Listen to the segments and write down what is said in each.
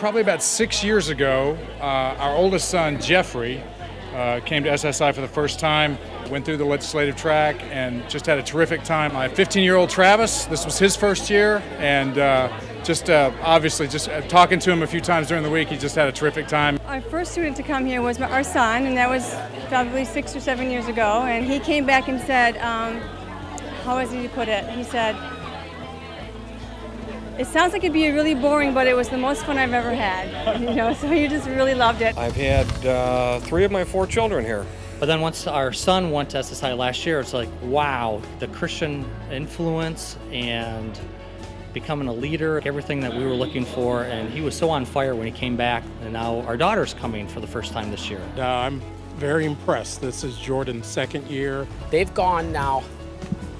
Probably about 6 years ago, our oldest son, Jeffrey, came to SSI for the first time, went through the legislative track, and just had a terrific time. My 15-year-old Travis, this was his first year, and obviously talking to him a few times during the week, he just had a terrific time. Our first student to come here was our son, and that was probably 6 or 7 years ago, and he came back and said, how was he to put it? He said, it sounds like it'd be really boring, but it was the most fun I've ever had. So he just really loved it. I've had 3 of my 4 children here. But then once our son went to SSI last year, it's like, wow, the Christian influence and becoming a leader, everything that we were looking for, and he was so on fire when he came back, and now our daughter's coming for the first time this year. I'm very impressed. This is Jordan's second year. They've gone now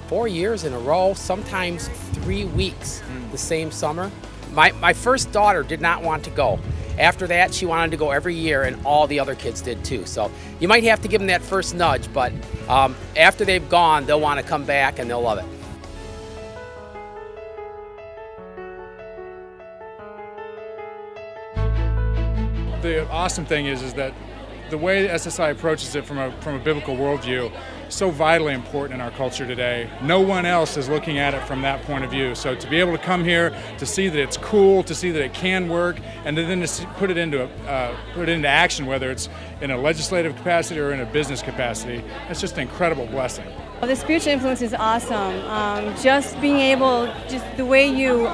4 years in a row, sometimes 3 weeks the same summer. My first daughter did not want to go. After that, she wanted to go every year, and all the other kids did too. So you might have to give them that first nudge, but after they've gone, they'll want to come back and they'll love it. The awesome thing is that the way SSI approaches it from a biblical worldview is so vitally important in our culture today. No one else is looking at it from that point of view. So to be able to come here, to see that it's cool, to see that it can work, and to then put it into action, whether it's in a legislative capacity or in a business capacity, it's just an incredible blessing. Well, the spiritual influence is awesome. Just being able, just the way you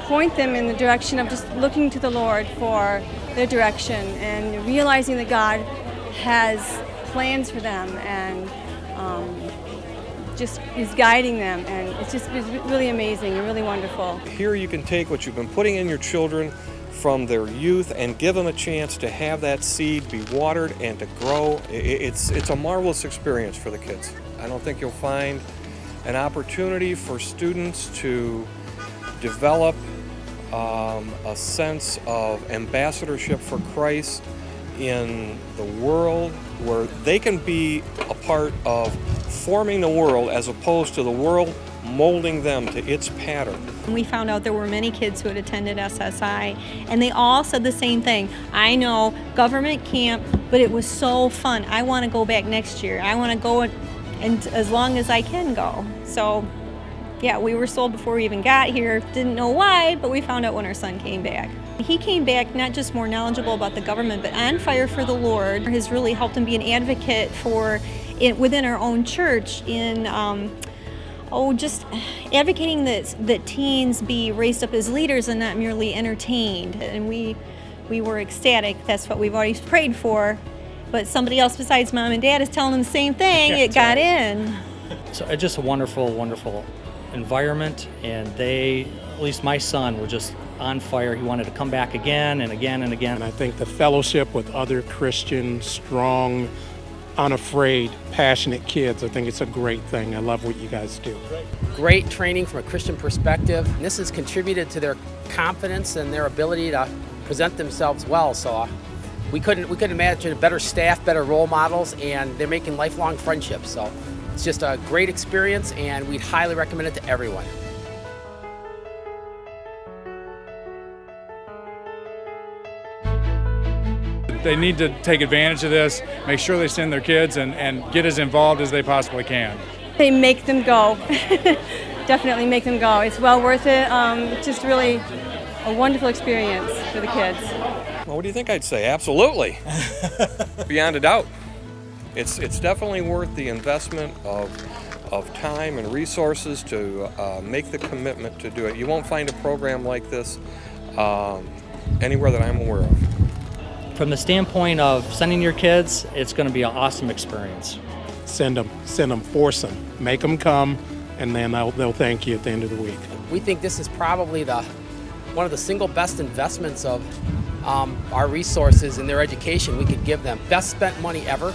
point them in the direction of just looking to the Lord for their direction and realizing that God has plans for them and just is guiding them, and it's really amazing and really wonderful. Here you can take what you've been putting in your children from their youth and give them a chance to have that seed be watered and to grow. It's a marvelous experience for the kids. I don't think you'll find an opportunity for students to develop a sense of ambassadorship for Christ in the world, where they can be a part of forming the world as opposed to the world molding them to its pattern. We found out there were many kids who had attended SSI, and they all said the same thing. I know, government camp, but it was so fun. I want to go back next year. I want to go and as long as I can go. So yeah, we were sold before we even got here. Didn't know why, but we found out when our son came back. He came back not just more knowledgeable about the government, but on fire for the Lord. Has really helped him be an advocate for within our own church in just advocating that teens be raised up as leaders and not merely entertained. And we were ecstatic. That's what we've always prayed for. But somebody else besides mom and dad is telling them the same thing. It got in. So it's just a wonderful, wonderful environment, and at least my son, was just on fire. He wanted to come back again and again and again. And I think the fellowship with other Christian, strong, unafraid, passionate kids, I think it's a great thing. I love what you guys do. Great training from a Christian perspective. And this has contributed to their confidence and their ability to present themselves well. So we couldn't imagine a better staff, better role models, and they're making lifelong friendships. So it's just a great experience, and we'd highly recommend it to everyone. They need to take advantage of this, make sure they send their kids and get as involved as they possibly can. They make them go. Definitely make them go. It's well worth it. It's just really a wonderful experience for the kids. Well, what do you think I'd say? Absolutely. Beyond a doubt. It's definitely worth the investment of time and resources to make the commitment to do it. You won't find a program like this anywhere that I'm aware of. From the standpoint of sending your kids, it's going to be an awesome experience. Send them, force them, make them come, and then they'll thank you at the end of the week. We think this is probably one of the single best investments of our resources in their education we could give them. Best spent money ever.